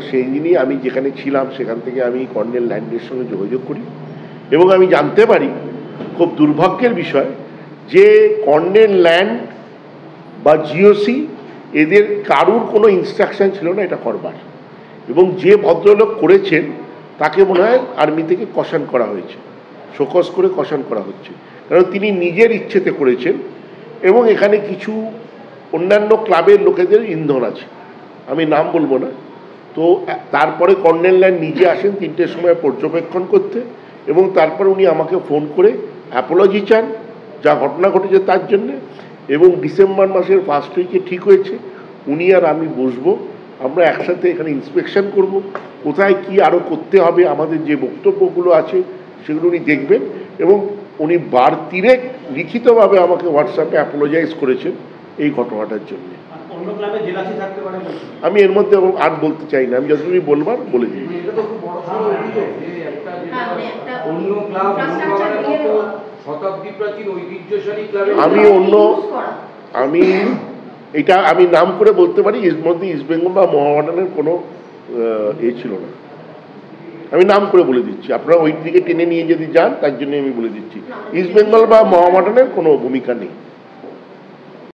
সেই দিনই আমি যেখানে ছিলাম সেখান থেকে আমি কর্নেল ল্যান্ডের সঙ্গে যোগাযোগ করি এবং আমি জানতে পারি খুব দুর্ভাগ্যের বিষয় যে কর্নেল ল্যান্ড বা জিওসি এদের কারুর কোনো ইনস্ট্রাকশন ছিল না এটা করবার, এবং যে ভদ্রলোক করেছেন তাকে মনে হয় আর্মি থেকে কশান করা হয়েছে, শোকজ করে কশান করা হচ্ছে, কারণ তিনি নিজের ইচ্ছেতে করেছেন এবং এখানে কিছু অন্যান্য ক্লাবের লোকেদের ইন্ধন আছে, আমি নাম বলবো না। তো তারপরে কর্নেল ল্যান্ড নিজে আসেন 3টের সময় পর্যবেক্ষণ করতে, এবং তারপরে উনি আমাকে ফোন করে অ্যাপোলজি চান যা ঘটনা ঘটেছে তার জন্যে, এবং ডিসেম্বর মাসের 1st উইকে ঠিক হয়েছে উনি আর আমি বসবো, আমরা একসাথে এখানে ইন্সপেকশন করব, কোথায় কি আরও করতে হবে, আমাদের যে বক্তব্যগুলো আছে সেগুলো উনি দেখবেন, এবং উনি 3 লিখিতভাবে আমাকে হোয়াটসঅ্যাপে অ্যাপোলোজাইজ করেছেন এই ঘটনাটার জন্য। আমি এর মধ্যে আর বলতে চাই না, আমি যতটুকু বলবার বলে দিই। আমি এটা আমি নাম করে বলতে পারি, এর মধ্যে ইস্ট বেঙ্গল বা মোহামেডানের কোনো ছিল না, আমি নাম করে বলে দিচ্ছি, আপনারা ওই দিকে টেনে নিয়ে যদি যান তার জন্য আমি বলে দিচ্ছি, ইস্ট বেঙ্গল বা মোহামেডানের কোনো ভূমিকা নেই।